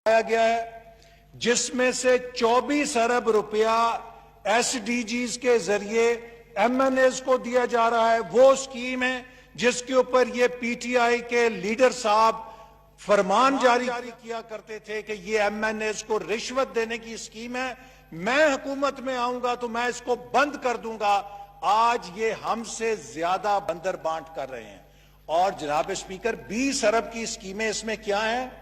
आया गया है, जिसमें से 24 अरब रुपया एसडीजीज के जरिए एमएनएस को दिया जा रहा है। वो स्कीम है जिसके ऊपर ये पीटीआई के लीडर साहब फरमान जारी किया करते थे कि ये एमएनएस को रिश्वत देने की स्कीम है, मैं हुकूमत में आऊंगा तो मैं इसको बंद कर दूंगा। आज ये हमसे ज्यादा बंदर बांट कर रहे हैं। और जनाब स्पीकर, 20 अरब की स्कीमें इसमें क्या है?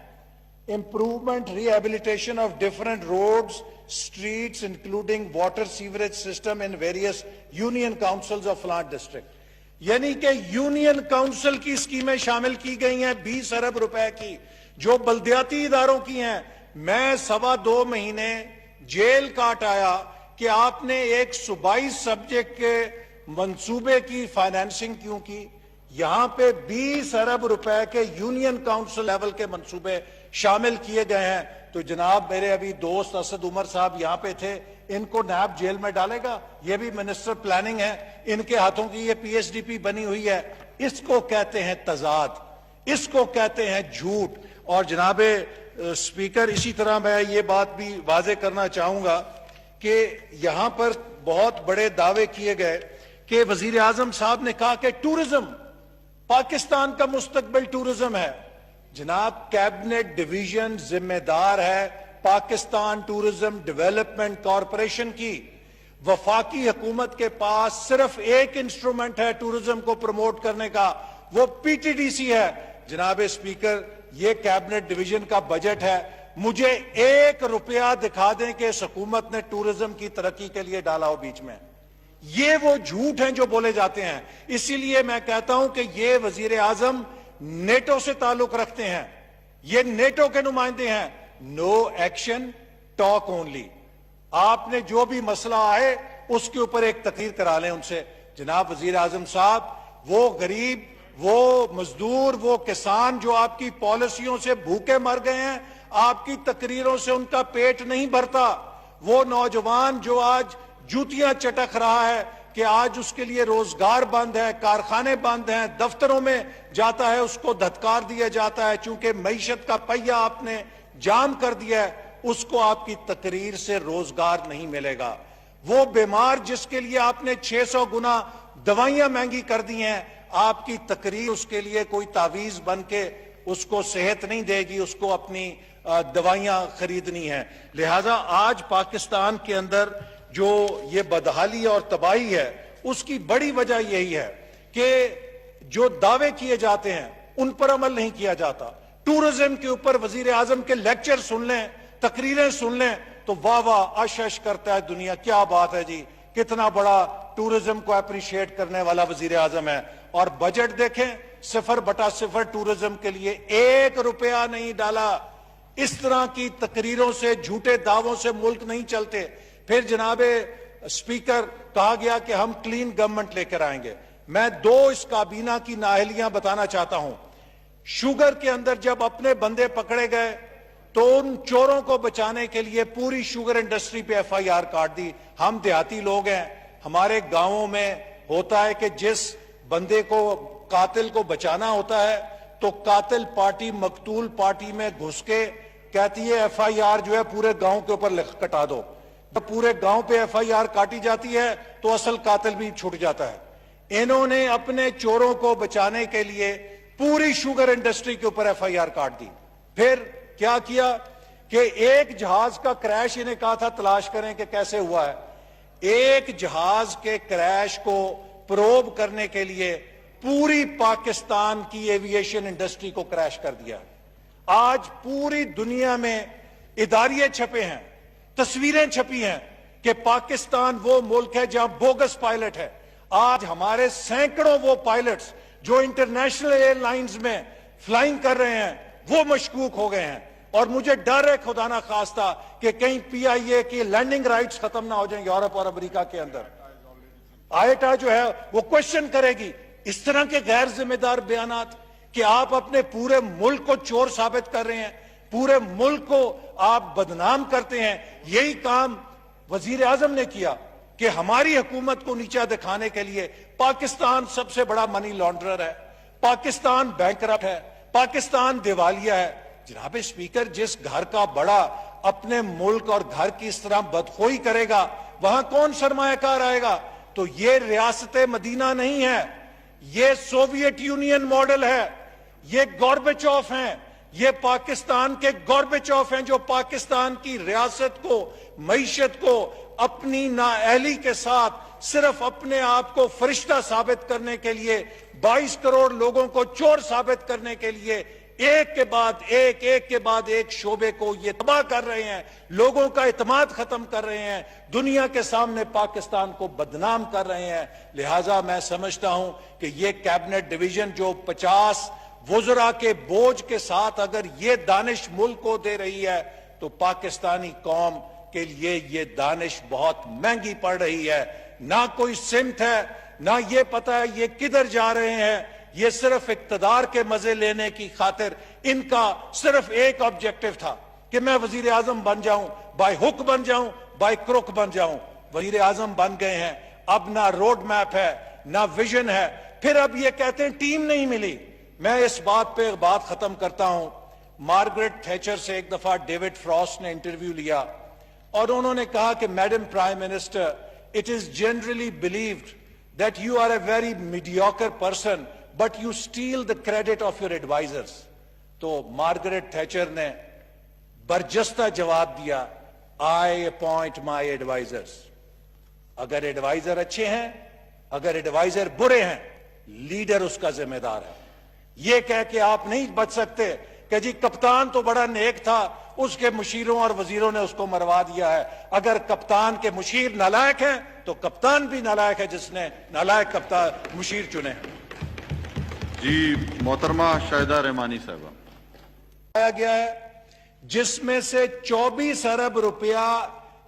improvement rehabilitation of different roads, streets, including water sewerage system in various union councils of Falant district। यानी कि यूनियन काउंसिल की स्कीमें शामिल की गई हैं 20 अरब रुपए की, जो बल्दियाती इदारों की हैं। मैं 2.25 महीने जेल काट आया कि आपने एक सूबाई सब्जेक्ट के मंसूबे की फाइनेंसिंग क्यों की। यहां पे 20 अरब रुपए के यूनियन काउंसिल लेवल के मंसूबे शामिल किए गए हैं। तो जनाब, मेरे अभी दोस्त असद उमर साहब यहां पे थे, इनको नैब जेल में डालेगा? ये भी मिनिस्टर प्लानिंग है, इनके हाथों की ये पीएचडीपी बनी हुई है। इसको कहते हैं तजाद, इसको कहते हैं झूठ। और जनाब स्पीकर, इसी तरह मैं ये बात भी वाजे करना चाहूंगा कि यहां पर बहुत बड़े दावे किए गए कि वजीर आजम साहब ने कहा कि टूरिज्म, पाकिस्तान का मुस्तकबिल टूरिज्म है। जनाब, कैबिनेट डिवीजन जिम्मेदार है पाकिस्तान टूरिज्म डेवलपमेंट कॉरपोरेशन की। वफाकी हुकूमत के पास सिर्फ एक इंस्ट्रूमेंट है टूरिज्म को प्रमोट करने का, वो पीटीडीसी है। जनाब स्पीकर, ये कैबिनेट डिवीजन का बजट है, मुझे 1 रुपया दिखा दें कि इस हुकूमत ने टूरिज्म की तरक्की के लिए डाला हो बीच में। ये वो झूठ हैं जो बोले जाते हैं। इसीलिए मैं कहता हूं कि ये वजीर आजम नेटो से ताल्लुक रखते हैं, ये नेटो के नुमाइंदे हैं। No action, talk only. आपने जो भी मसला आए उसके ऊपर एक तकरीर करा लें उनसे। जनाब वजीर आजम साहब, वो गरीब, वो मजदूर, वो किसान जो आपकी पॉलिसियों से भूखे मर गए हैं, आपकी तकरीरों से उनका पेट नहीं भरता, वो नौजवान जो आज जूतियां चटक रहा है कि आज उसके लिए रोजगार बंद है, कारखाने बंद हैं, दफ्तरों में जाता है उसको धत्कार दिया जाता है चूंकि मईशत का पहिया आपने जाम कर दिया है, उसको आपकी तकरीर से रोजगार नहीं मिलेगा। वो बीमार जिसके लिए आपने 600 गुना दवाइयां महंगी कर दी हैं, आपकी तकरीर उसके लिए कोई तावीज बन के उसको सेहत नहीं देगी, उसको अपनी दवाइयां खरीदनी है। लिहाजा आज पाकिस्तान के अंदर जो ये बदहाली और तबाही है, उसकी बड़ी वजह यही है कि जो दावे किए जाते हैं उन पर अमल नहीं किया जाता। टूरिज्म के ऊपर वजीर आजम के लेक्चर सुन लें, तकरीरें सुन लें तो वाह वाह अश अश करता है दुनिया, क्या बात है जी, कितना बड़ा टूरिज्म को अप्रिशिएट करने वाला वजीर आजम है। और बजट देखें, 0/0 टूरिज्म के लिए 1 रुपया नहीं डाला। इस तरह की तकरीरों से, झूठे दावों से मुल्क नहीं चलते। फिर जनाब स्पीकर, कहा गया कि हम क्लीन गवर्नमेंट लेकर आएंगे। मैं 2 इस काबीना की नाअहलियां बताना चाहता हूं। शुगर के अंदर जब अपने बंदे पकड़े गए तो उन चोरों को बचाने के लिए पूरी शुगर इंडस्ट्री पे एफआईआर काट दी। हम देहाती लोग हैं, हमारे गांवों में होता है कि जिस बंदे को, कातिल को बचाना होता है तो कातिल पार्टी मकतूल पार्टी में घुस के कहती है एफआईआर जो है पूरे गांव के ऊपर कटा दो। जब पूरे गांव पे एफआईआर काटी जाती है तो असल कातिल भी छूट जाता है। इन्होंने अपने चोरों को बचाने के लिए पूरी शुगर इंडस्ट्री के ऊपर एफआईआर काट दी। फिर क्या किया कि एक जहाज का क्रैश, इन्हें कहा था तलाश करें कि कैसे हुआ है। एक जहाज के क्रैश को प्रोब करने के लिए पूरी पाकिस्तान की एविएशन इंडस्ट्री को क्रैश कर दिया। आज पूरी दुनिया में इदारिये छपे हैं, तस्वीरें छपी हैं कि पाकिस्तान वो मुल्क है जहां बोगस पायलट है। आज हमारे सैकड़ों वो पायलट्स जो इंटरनेशनल एयरलाइंस में फ्लाइंग कर रहे हैं वो मशकूक हो गए हैं। और मुझे डर है खुदा ना खास्ता कि कहीं पीआईए की लैंडिंग राइट्स खत्म ना हो जाएं यूरोप और अमेरिका के अंदर। आईटा जो है वो क्वेश्चन करेगी इस तरह के गैर जिम्मेदार बयानात कि आप अपने पूरे मुल्क को चोर साबित कर रहे हैं, पूरे मुल्क को आप बदनाम करते हैं। यही काम वजीर आजम ने किया कि हमारी हुकूमत को नीचा दिखाने के लिए पाकिस्तान सबसे बड़ा मनी लॉन्ड्रर है, पाकिस्तान बैंकरप्ट है, पाकिस्तान दिवालिया है। جناب اسپیکر جس گھر کا بڑا اپنے ملک اور گھر کی اس طرح بدخوئی کرے گا وہاں کون سرمایہ کار آئے گا؟ تو یہ ریاست مدینہ نہیں ہے، یہ سوویت یونین ماڈل ہے، یہ گوربیچوف ہیں، یہ پاکستان کے گوربیچوف ہیں جو پاکستان کی ریاست کو، معیشت کو اپنی نااہلی کے ساتھ صرف اپنے آپ کو فرشتہ ثابت کرنے کے لیے، 22 کروڑ لوگوں کو چور ثابت کرنے کے لیے ایک کے بعد ایک شعبے کو یہ تباہ کر رہے ہیں، لوگوں کا اعتماد ختم کر رہے ہیں، دنیا کے سامنے پاکستان کو بدنام کر رہے ہیں۔ لہٰذا میں سمجھتا ہوں کہ یہ کیبنٹ ڈویژن جو 50 وزراء کے بوجھ کے ساتھ اگر یہ دانش ملک کو دے رہی ہے تو پاکستانی قوم کے لیے یہ دانش بہت مہنگی پڑ رہی ہے۔ نہ کوئی سمت ہے، نہ یہ پتہ ہے یہ کدھر جا رہے ہیں، یہ صرف اقتدار کے مزے لینے کی خاطر ان کا صرف ایک آبجیکٹو تھا کہ میں وزیر اعظم بن جاؤں، بائی ہک بن جاؤں، بائی کروک بن جاؤں۔ وزیر اعظم بن گئے ہیں، اب نہ روڈ میپ ہے نہ ویژن ہے، پھر اب یہ کہتے ہیں ٹیم نہیں ملی۔ میں اس بات پہ بات ختم کرتا ہوں۔ مارگریٹ تھیچر سے ایک دفعہ ڈیوڈ فراسٹ نے انٹرویو لیا اور انہوں نے کہا کہ madam prime minister, it is generally believed that you are a very mediocre person but you steal the credit of your advisors۔ تو مارگریٹ تھیچر نے برجستہ جواب دیا، I appoint my advisors۔ اگر ایڈوائزر اچھے ہیں، اگر ایڈوائزر برے ہیں، لیڈر اس کا ذمہ دار ہے۔ یہ کہہ کے آپ نہیں بچ سکتے کہ جی کپتان تو بڑا نیک تھا، اس کے مشیروں اور وزیروں نے اس کو مروا دیا ہے۔ اگر کپتان کے مشیر نالائق ہیں تو کپتان بھی نالائق ہے جس نے نالائق کپتان مشیر چنے ہیں۔ جی محترمہ شاہدہ رحمانی صاحبہ۔ آیا گیا ہے جس میں سے 24 ارب روپیہ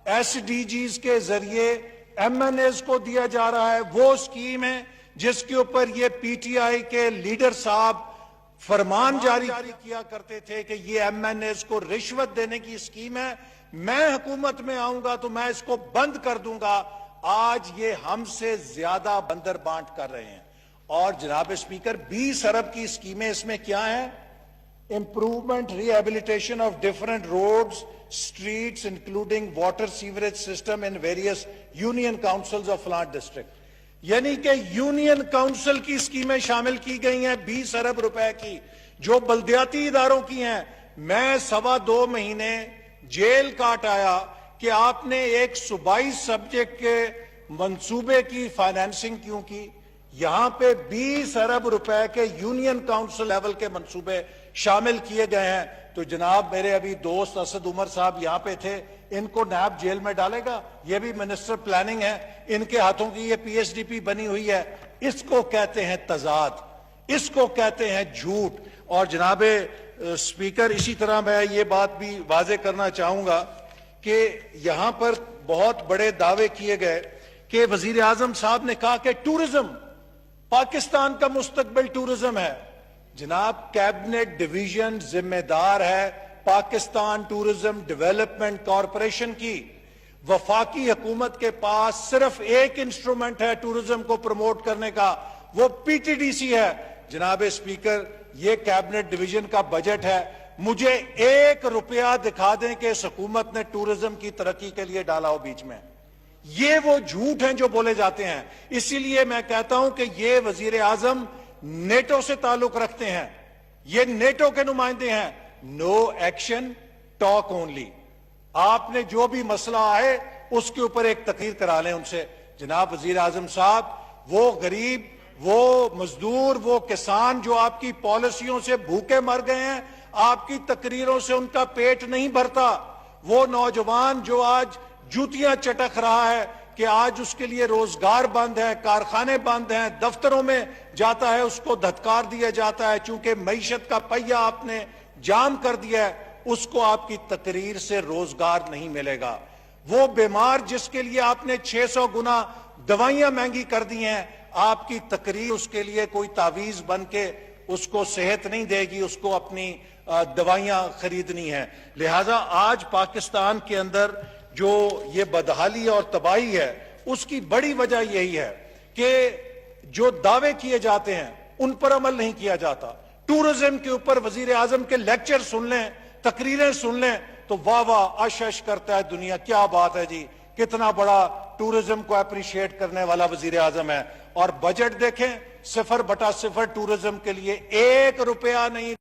ایس ڈی جیز کے ذریعے ایم این ایز کو دیا جا رہا ہے۔ وہ اسکیم ہے جس کے اوپر یہ پی ٹی آئی کے لیڈر صاحب فرمان جاری کیا کرتے تھے کہ یہ ایم این ایز کو رشوت دینے کی اسکیم ہے، میں حکومت میں آؤں گا تو میں اس کو بند کر دوں گا۔ آج یہ ہم سے زیادہ بندر بانٹ کر رہے ہیں۔ اور جناب اسپیکر 20 ارب کی اسکیمیں اس میں کیا ہیں؟ Improvement rehabilitation of different roads streets including water sewerage system in various union councils of flaunt district, یعنی کہ یونین کاؤنسل کی اسکیمیں شامل کی گئی ہیں 20 ارب روپے کی جو بلدیاتی اداروں کی ہیں۔ میں 2.25 مہینے جیل کاٹ آیا کہ آپ نے ایک صوبائی سبجیکٹ کے منصوبے کی فائنینسنگ کیوں کی؟ یہاں پہ 20 ارب روپے کے یونین کاؤنسل لیول کے منصوبے شامل کیے گئے ہیں۔ تو جناب میرے ابھی دوست اسد عمر صاحب یہاں پہ تھے، ان کو نیب جیل میں ڈالے گا؟ یہ بھی منسٹر پلاننگ ہے، ان کے ہاتھوں کی یہ پی ایس ڈی پی بنی ہوئی ہے۔ اس کو کہتے ہیں تضاد، اس کو کہتے ہیں جھوٹ۔ اور جناب اسپیکر اسی طرح میں یہ بات بھی واضح کرنا چاہوں گا کہ یہاں پر بہت بڑے دعوے کیے گئے کہ وزیر اعظم صاحب نے کہا کہ ٹورزم، پاکستان کا مستقبل ٹورزم ہے۔ جناب کیبنٹ ڈویژن ذمہ دار ہے پاکستان ٹورزم ڈیولپمنٹ کارپوریشن کی۔ وفاقی حکومت کے پاس صرف ایک انسٹرومنٹ ہے ٹورزم کو پروموٹ کرنے کا، وہ پی ٹی ڈی سی ہے۔ جناب اسپیکر یہ کیبنٹ ڈویژن کا بجٹ ہے، مجھے 1 روپیہ دکھا دیں کہ اس حکومت نے ٹورزم کی ترقی کے لیے ڈالا ہو بیچ میں۔ یہ وہ جھوٹ ہیں جو بولے جاتے ہیں۔ اسی لیے میں کہتا ہوں کہ یہ وزیر اعظم نیٹو سے تعلق رکھتے ہیں، یہ نیٹو کے نمائندے ہیں۔ No action talk only. آپ نے جو بھی مسئلہ آئے اس کے اوپر ایک تقریر کرا لیں ان سے۔ جناب وزیر اعظم صاحب، وہ غریب، وہ مزدور، وہ کسان جو آپ کی پالیسیوں سے بھوکے مر گئے ہیں، آپ کی تقریروں سے ان کا پیٹ نہیں بھرتا۔ وہ نوجوان جو آج جوتیاں چٹک رہا ہے کہ آج اس کے لیے روزگار بند ہے، کارخانے بند ہیں، دفتروں میں جاتا ہے اس کو دھتکار دیا جاتا ہے چونکہ معیشت کا پہیہ آپ نے جام کر دیا ہے، اس کو آپ کی تقریر سے روزگار نہیں ملے گا۔ وہ بیمار جس کے لیے آپ نے 600 گنا دوائیاں مہنگی کر دی ہیں، آپ کی تقریر اس کے لیے کوئی تعویذ بن کے اس کو صحت نہیں دے گی، اس کو اپنی دوائیاں خریدنی ہیں۔ لہٰذا آج پاکستان کے اندر جو یہ بدحالی اور تباہی ہے اس کی بڑی وجہ یہی ہے کہ جو دعوے کیے جاتے ہیں ان پر عمل نہیں کیا جاتا۔ टूरिज्म के ऊपर वजीर आजम के लेक्चर सुन लें, तकरीरें सुन लें तो वाह वाह अश करता है दुनिया, क्या बात है जी, कितना बड़ा टूरिज्म को अप्रिशिएट करने वाला वजीर आजम है। और बजट देखें, 0/0 टूरिज्म के लिए, 1 रुपया नहीं